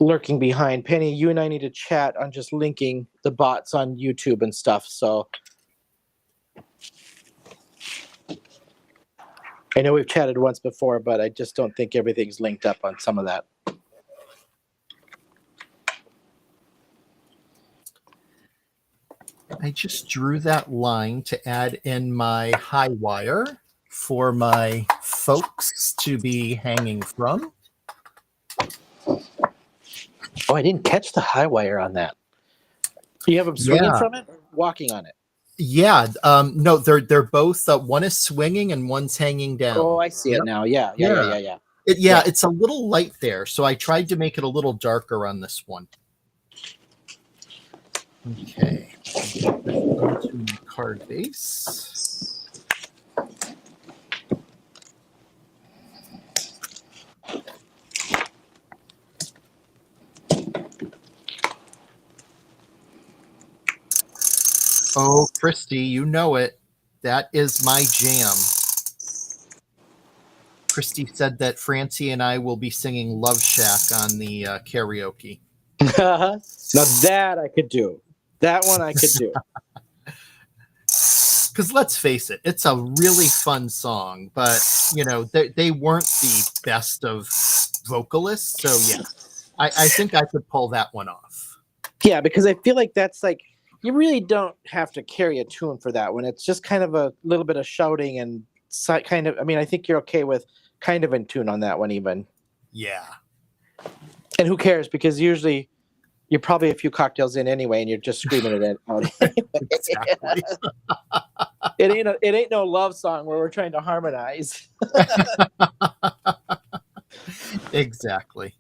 lurking behind. Penny, you and I need to chat on just linking the bots on YouTube and stuff, so I know we've chatted once before, but I just don't think everything's linked up on some of that. I just drew that line to add in my high wire for my folks to be hanging from. Oh, I didn't catch the high wire on that. You have them swinging from it or walking on it? Yeah, no, they're both, one is swinging and one's hanging down. Oh, I see it now. Yeah. It's a little light there, so I tried to make it a little darker on this one. Okay, onto my card base. Oh, Christy, you know it. That is my jam. Christy said that Francie and I will be singing Love Shack on the karaoke. Now that I could do. That one I could do. because let's face it, it's a really fun song, but you know, they weren't the best of vocalists. So yeah, I think I could pull that one off. Yeah, because I feel like that's like, you really don't have to carry a tune for that one. It's just kind of a little bit of shouting and kind of, I mean, I think you're okay with kind of in tune on that one even. Yeah. And who cares? Because usually you're probably a few cocktails in anyway, and you're just screaming it out. Exactly. It ain't no love song where we're trying to harmonize. Exactly.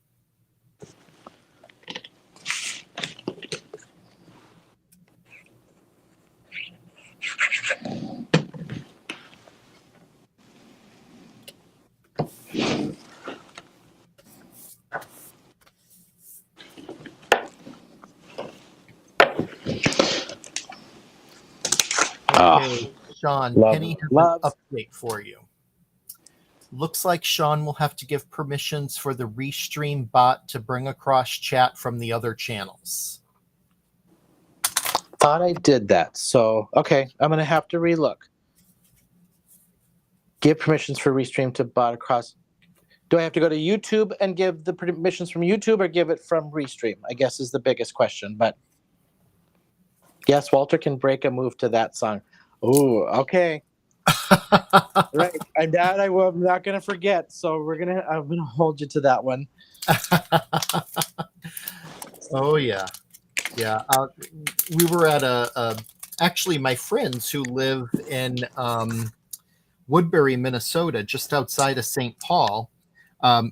Okay, Shawn, Penny has an update for you. Looks like Shawn will have to give permissions for the Restream bot to bring across chat from the other channels. Thought I did that. So, okay, I'm going to have to relook. Give permissions for Restream to bot across. Do I have to go to YouTube and give the permissions from YouTube or give it from Restream? I guess is the biggest question. But yes, Walter can break a move to that song. Oh, okay. Right. I'm not going to forget. So I'm going to hold you to that one. Oh, yeah. Yeah. We were at actually my friends who live in Woodbury, Minnesota, just outside of St. Paul,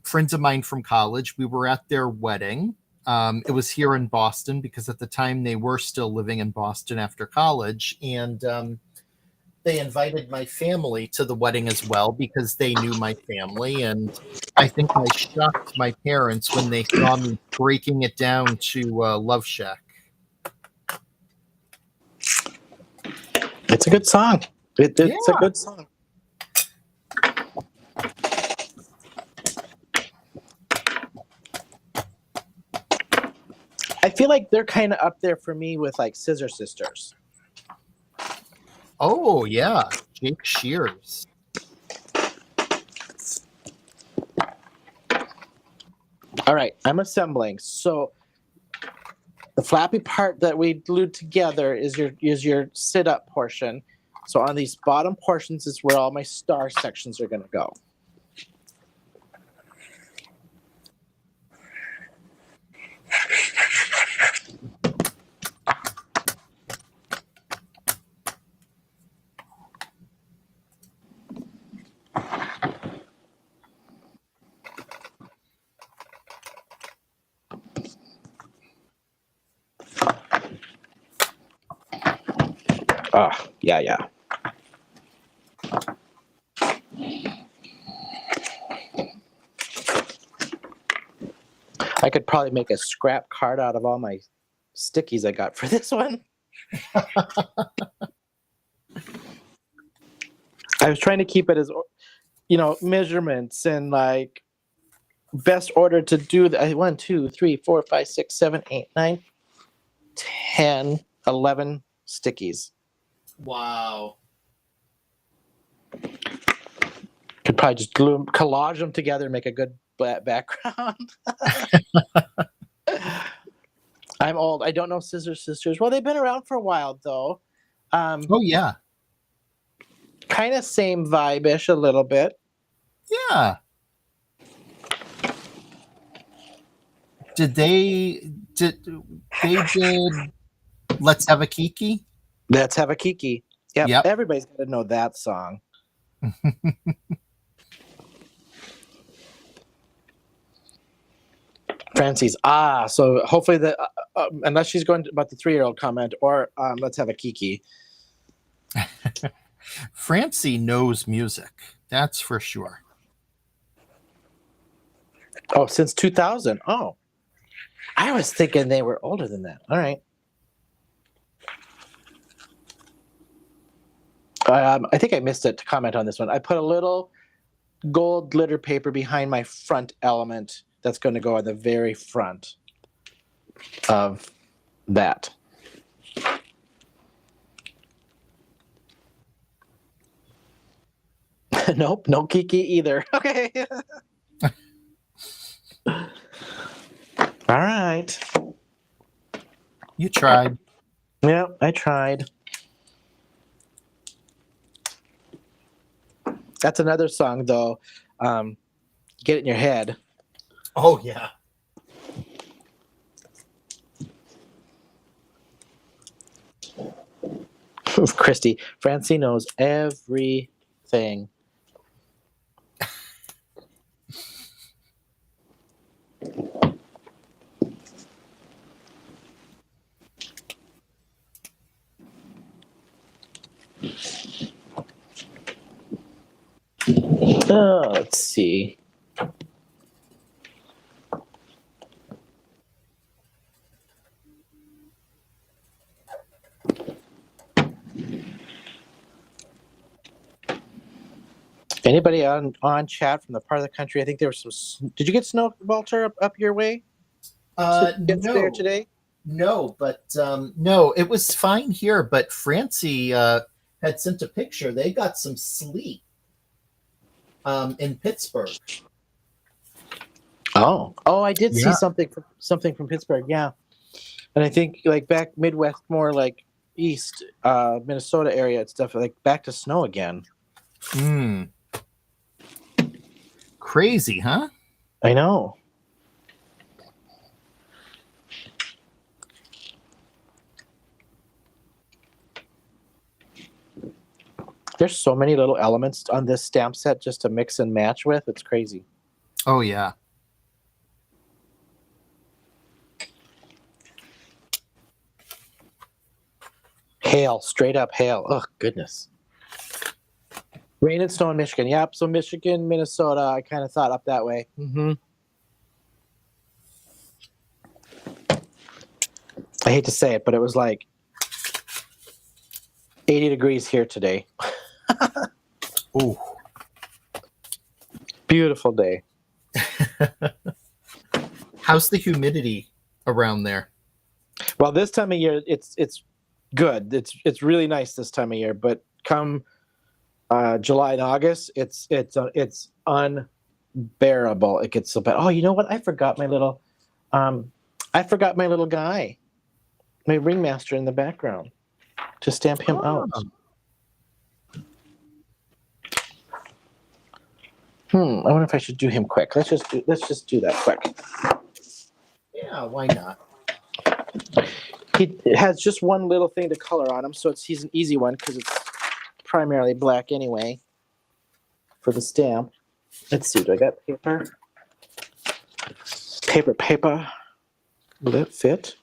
friends of mine from college, we were at their wedding. It was here in Boston because at the time they were still living in Boston after college. And they invited my family to the wedding as well because they knew my family. And I think I shocked my parents when they saw me breaking it down to Love Shack. It's a good song. It's a good song. I feel like they're kind of up there for me with like Scissor Sisters. Oh, yeah. Jake Shears. All right, I'm assembling. So the flappy part that we glued together is your sit-up portion. So on these bottom portions is where all my star sections are going to go. Yeah. I could probably make a scrap card out of all my stickies I got for this one. I was trying to keep it as, measurements and like best order to do that. 1, 2, 3, 4, 5, 6, 7, 8, 9, 10, 11 stickies. Wow. Could probably just collage them together and make a good background. I'm old. I don't know Scissor Sisters. Well, they've been around for a while, though. Oh, yeah. Kind of same vibe-ish a little bit. Yeah. They did Let's Have a Kiki? Let's Have a Kiki. Yep. Everybody's got to know that song. Francie's so hopefully unless she's going about the 3-year-old comment or Let's Have a Kiki. Francie knows music, that's for sure. Oh, since 2000. Oh, I was thinking they were older than that. All right. I think I missed it to comment on this one. I put a little gold glitter paper behind my front element that's going to go on the very front of that. Nope, no Kiki either. Okay. All right. You tried. Yeah, I tried. That's another song, though. Get it in your head. Oh, yeah. Christy, Francie knows everything. Oh, let's see. Anybody on chat from the part of the country? I think there was some. Did you get snow, Walter, up your way? There No. today? No, but no, it was fine here. But Francie had sent a picture. They got some sleet in Pittsburgh. Oh, I did see Yeah. something from Pittsburgh. Yeah, and I think like back Midwest, more like east, Minnesota area, it's stuff like back to snow again. Crazy, huh? I know. There's so many little elements on this stamp set just to mix and match with. It's crazy. Oh, yeah. Hail, straight up hail. Oh, goodness. Rain and snow in Michigan. Yep. So Michigan, Minnesota, I kind of thought up that way. Mm-hmm. I hate to say it, but it was like 80 degrees here today. Ooh. Beautiful day. How's the humidity around there? Well, this time of year, it's good. It's really nice this time of year. But come July and August, it's unbearable. It gets so bad. Oh, you know what? I forgot my little guy, my ringmaster in the background, to stamp him out. I wonder if I should do him quick. Let's just do that quick. Yeah, why not? He has just one little thing to color on him, so he's an easy one because it's primarily black anyway for the stamp. Let's see, do I got paper? Paper. Will it fit?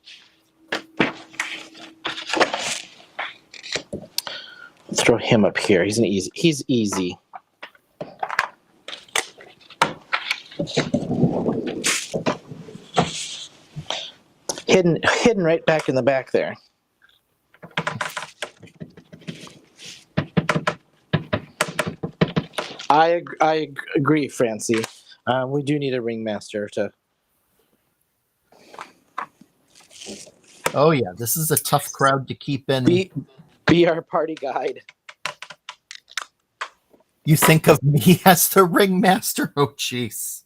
Throw him up here. He's easy. Hidden right back in the back there. I agree, Francie. We do need a ringmaster to. Oh yeah, this is a tough crowd to keep in. Be our party guide. You think of me as the ringmaster? Oh, jeez.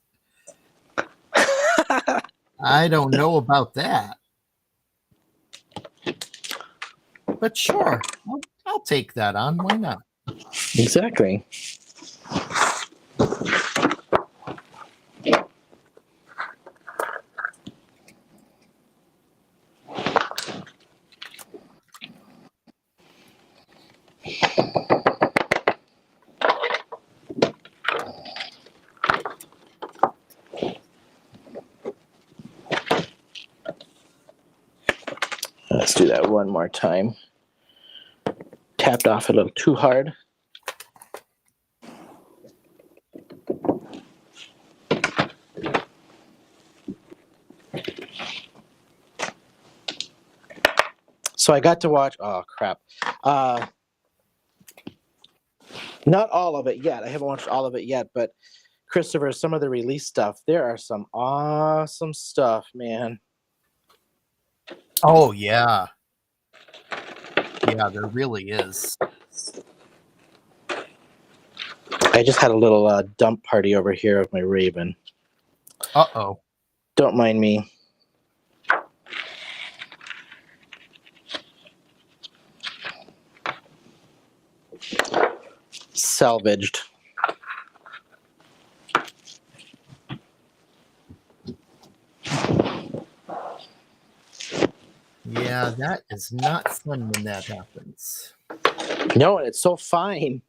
I don't know about that. But sure, I'll take that on. Why not? Exactly. Let's do that one more time. Tapped off a little too hard. So I got to watch. Oh crap! Not all of it yet. I haven't watched all of it yet, but Christopher, some of the release stuff. There are some awesome stuff, man. Oh yeah. Yeah, there really is. I just had a little dump party over here of my Raven. Uh-oh. Don't mind me. Salvaged. Yeah, that is not fun when that happens. No, and it's so fine.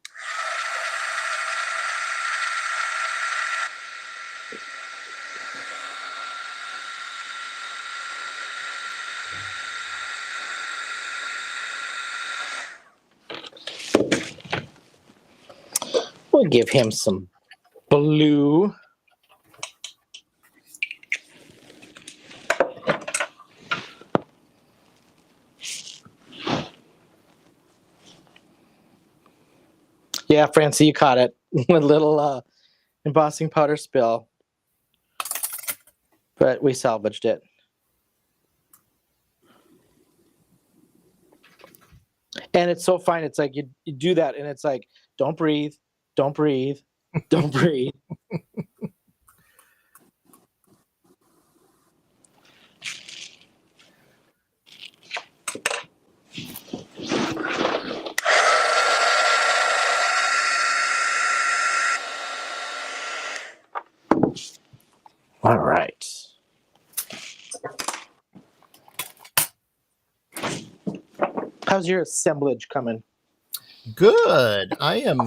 We'll give him some blue. Yeah, Francie, you caught it. With a little embossing powder spill. But we salvaged it. And it's so fine. It's like you do that and it's like, don't breathe, don't breathe, don't breathe. All right. How's your assemblage coming? Good. I am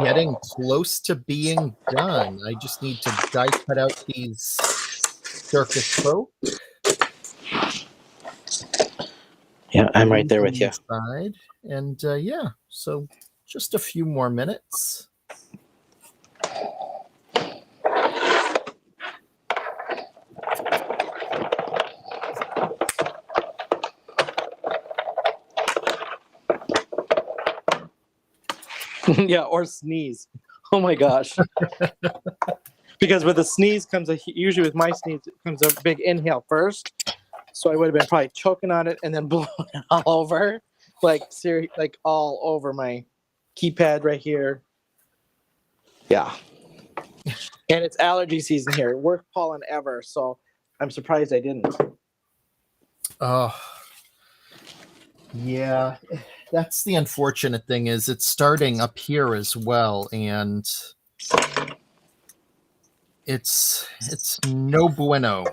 getting close to being done. I just need to die cut out these circus folk. Yeah, I'm right there with you. Inside. And yeah, so just a few more minutes. Yeah, or sneeze. Oh my gosh. Because with a sneeze comes usually with my sneeze it comes a big inhale first. So I would have been probably choking on it and then blowing it all over. Like all over my keypad right here. Yeah. And it's allergy season here. Worst pollen ever. So I'm surprised I didn't. Oh. Yeah. That's the unfortunate thing is it's starting up here as well, and it's no bueno.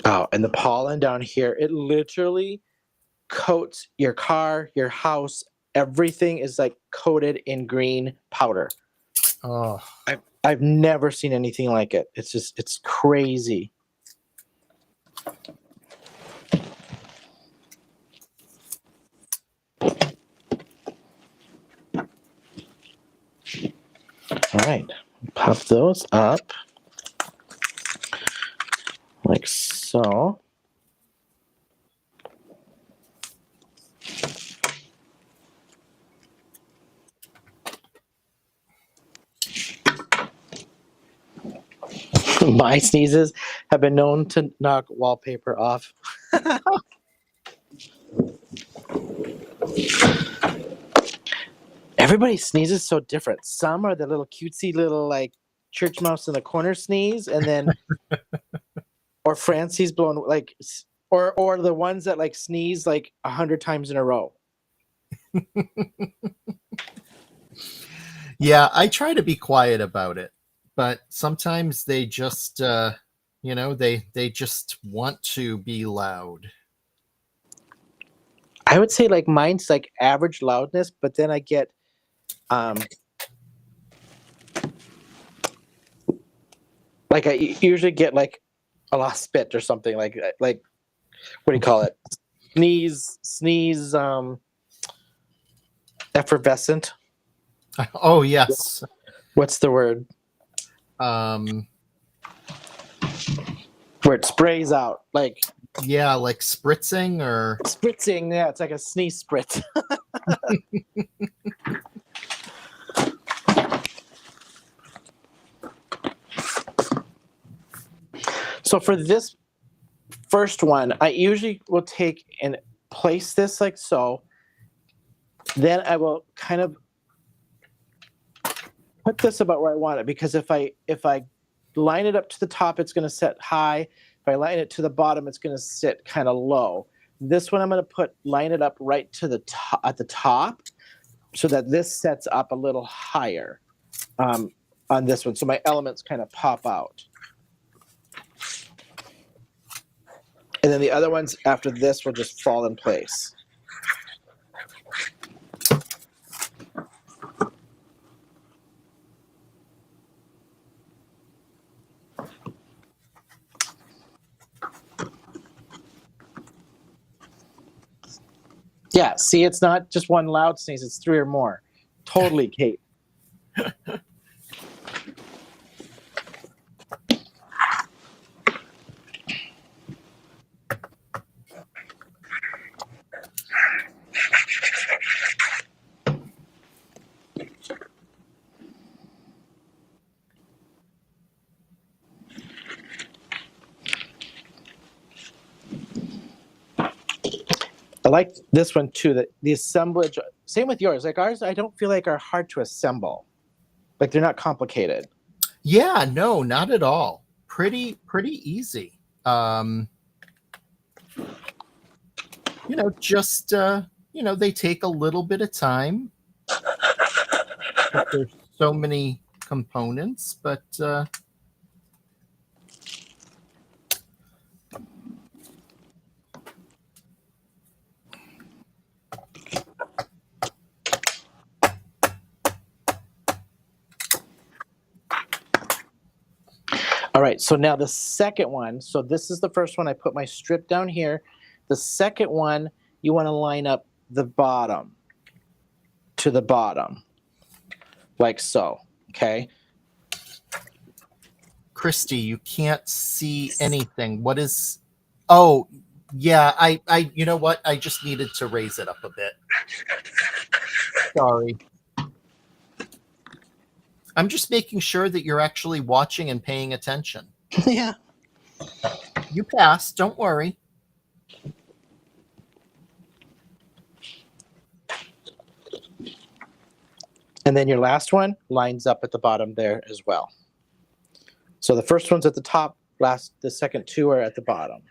Oh, and the pollen down here, it literally coats your car, your house, everything is like coated in green powder. Oh. I've never seen anything like it. It's crazy. All right, pop those up like so. My sneezes have been known to knock wallpaper off. Everybody sneezes so different. Some are the little cutesy little like church mouse in the corner sneeze, and then or Francie's blown like, or the ones that like sneeze like 100 times in a row. Yeah, I try to be quiet about it, but sometimes they just they just want to be loud. I would say like mine's like average loudness, but then I get like I usually get like a lot of spit or something like what do you call it? Sneeze effervescent. Oh yes. What's the word? Where it sprays out like. Yeah, like spritzing or spritzing. Yeah, it's like a sneeze spritz. So for this first one, I usually will take and place this like so. Then I will kind of put this about where I want it, because if I line it up to the top, it's going to set high. If I line it to the bottom, it's going to sit kind of low. This one I'm going to line it up right to the top, at the top, so that this sets up a little higher on this one. So my elements kind of pop out. And then the other ones after this will just fall in place. Yeah, see, it's not just one loud sneeze, it's 3 or more. Totally, Kate. I like this one too, that the assemblage, same with yours. Like ours, I don't feel like are hard to assemble. Like they're not complicated. Yeah, no, not at all. Pretty easy. Just they take a little bit of time. There's so many components, but all right, so now the second one, so this is the first one. I put my strip down here. The second one, you want to line up the bottom to the bottom, like so, okay? Christy, you can't see anything. What is... Oh, yeah, I you know what? I just needed to raise it up a bit. Sorry. I'm just making sure that you're actually watching and paying attention. Yeah. You passed, don't worry. And then your last one lines up at the bottom there as well. So the first one's at the top, the second two are at the bottom.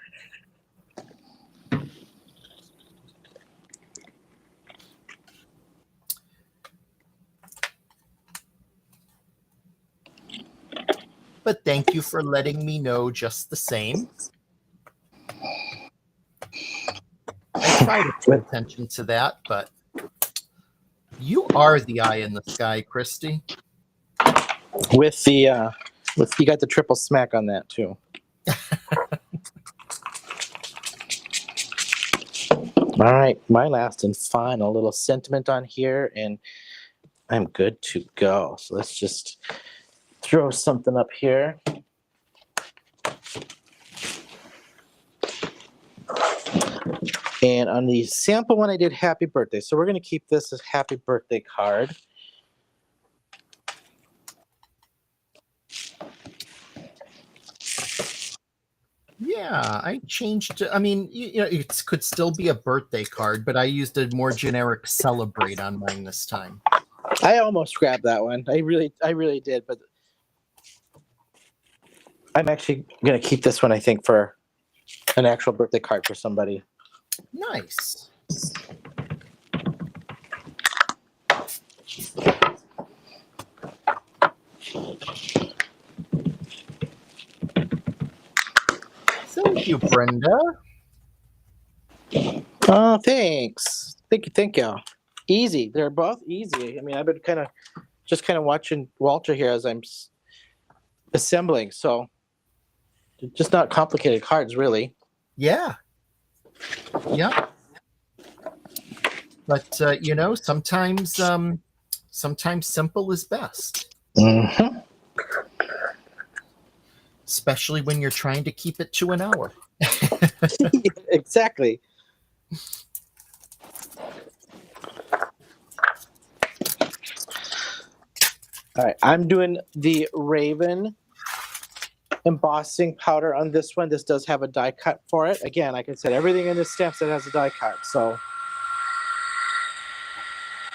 But thank you for letting me know just the same. I try to pay attention to that, but you are the eye in the sky, Christy. With the you got the triple smack on that too. All right, my last and final little sentiment on here, and I'm good to go. So let's just throw something up here. And on the sample one, I did happy birthday. So we're going to keep this as happy birthday card. Yeah, I changed. I mean, it could still be a birthday card, but I used a more generic celebrate on mine this time. I almost grabbed that one. I really did, but I'm actually going to keep this one, I think, for an actual birthday card for somebody. Nice. Thank you, Brenda. Oh, thanks. Thank you. Easy. They're both easy. I mean, I've been kind of watching Walter here as I'm assembling. So, just not complicated cards, really. Yeah. Yeah. But sometimes simple is best. Mm-hmm. Especially when you're trying to keep it to an hour. Exactly. All right, I'm doing the Raven embossing powder on this one. This does have a die cut for it. Again, like I said, everything in this stamp set has a die cut. So,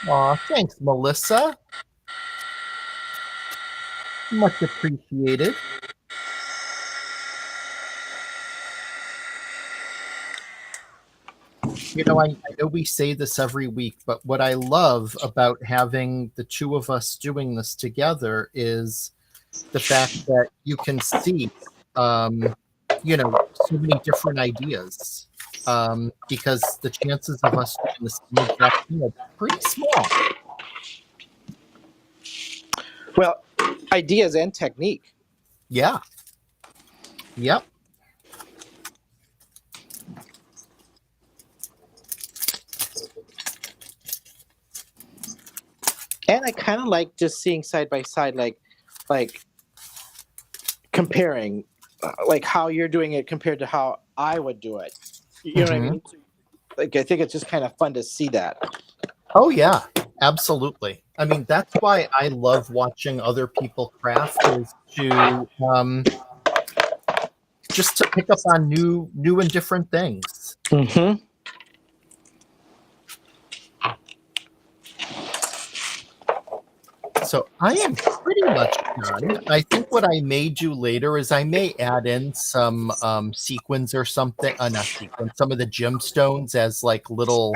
aw, thanks, Melissa. Much appreciated. You know, I know we say this every week, but what I love about having the two of us doing this together is the fact that you can see, um, so many different ideas. Because the chances of us doing the same exact thing are pretty small. Well, ideas and technique. Yeah. Yep. And I kind of like just seeing side by side, like comparing, like how you're doing it compared to how I would do it. You know what I mean? Like, I think it's just kind of fun to see that. Oh, yeah, absolutely. I mean, that's why I love watching other people craft, is to just to pick up on new and different things. Mm-hmm. So I am pretty much done. I think what I may do later is I may add in some sequins or something. Not sequins, some of the gemstones as like little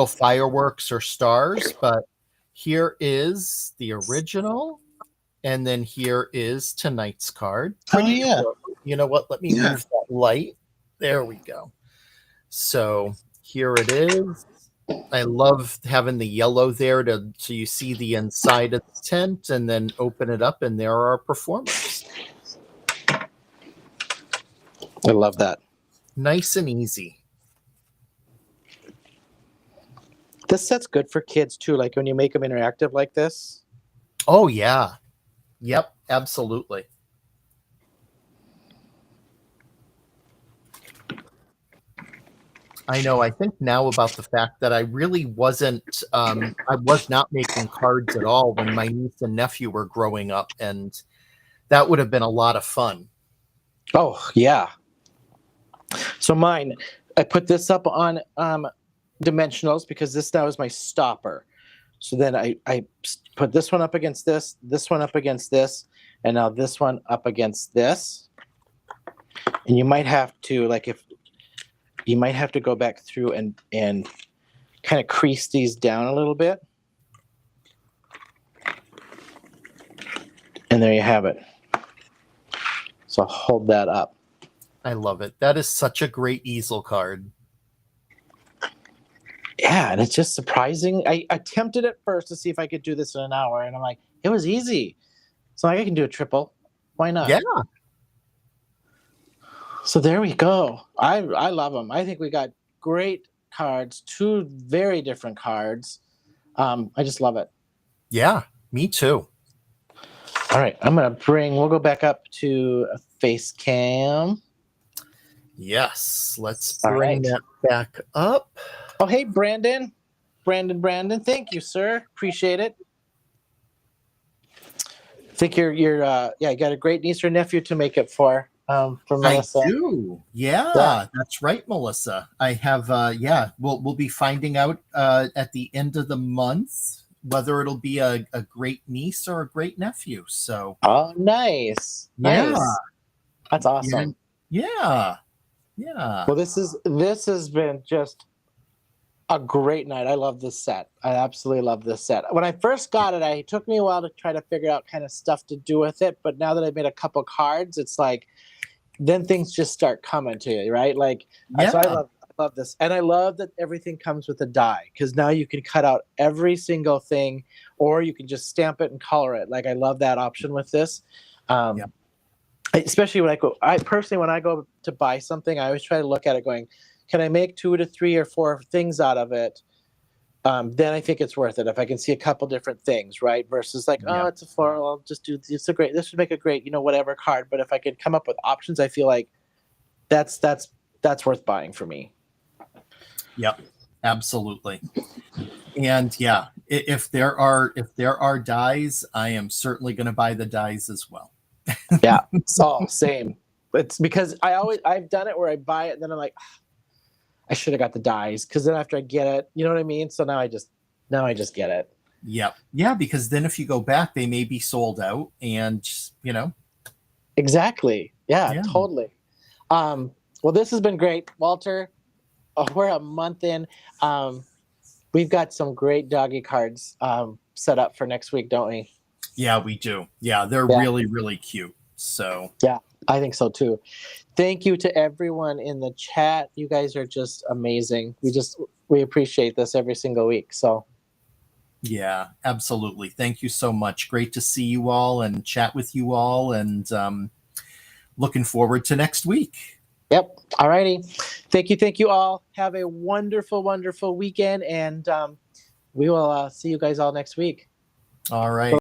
fireworks or stars. But here is the original, and then here is tonight's card. Pretty cool. You know what? Let me move that light. There we go. So here it is. I love having the yellow there so you see the inside of the tent, and then open it up and there are performers. I love that. Nice and easy. This set's good for kids too, like when you make them interactive like this. Oh, yeah. Yep, absolutely. I know. I think now about the fact that I really wasn't, I was not making cards at all when my niece and nephew were growing up, and that would have been a lot of fun. Oh, yeah. So mine, I put this up on dimensionals because this now is my stopper. So then I put this one up against this one up against this, and now this one up against this. And you might have to, you might have to go back through and kind of crease these down a little bit. And there you have it. So hold that up. I love it. That is such a great easel card. Yeah, and it's just surprising. I attempted at first to see if I could do this in an hour, and I'm like, it was easy. So I can do a triple. Why not? Yeah. So there we go. I love them. I think we got great cards, two very different cards. I just love it. Yeah, me too. All right, we'll go back up to a face cam. Yes, let's bring that back up. Oh, hey, Brandon. Brandon, thank you, sir. Appreciate it. I think you got a great niece or nephew to make it for Melissa. I do. Yeah, that's right, Melissa. I have, we'll be finding out at the end of the month whether it'll be a great niece or a great nephew. So. Oh, nice. Yeah. Nice. That's awesome. Yeah. Yeah. Well, this has been just a great night. I love this set. I absolutely love this set. When I first got it, it took me a while to try to figure out kind of stuff to do with it. But now that I've made a couple cards, it's like, then things just start coming to you, right? Like, so I love this. And I love that everything comes with a die, because now you can cut out every single thing, or you can just stamp it and color it. Like, I love that option with this. Especially when I go to buy something, I always try to look at it going, can I make 2 to 3 or 4 things out of it? Then I think it's worth it if I can see a couple different things, right? Versus it's a floral, I'll just do this. This would make a great, whatever card. But if I could come up with options, I feel like that's worth buying for me. Yep, absolutely. And yeah, if there are dies, I am certainly going to buy the dies as well. Yeah, so same. It's because I've done it where I buy it and then I'm like, I should have got the dies, because then after I get it, you know what I mean? So now I just get it. Yep. Yeah, because then if you go back, they may be sold out, and Exactly. Yeah, yeah. totally. Well, this has been great, Walter. We're a month in. We've got some great doggy cards set up for next week, don't we? Yeah, we do. Yeah, they're Yeah. really, really cute. So Yeah, I think so too. Thank you to everyone in the chat. You guys are just amazing. We appreciate this every single week. So yeah, absolutely. Thank you so much. Great to see you all and chat with you all, and looking forward to next week. yep. All righty. Thank you all. Have a wonderful, wonderful weekend, and we will see you guys all next week. All right.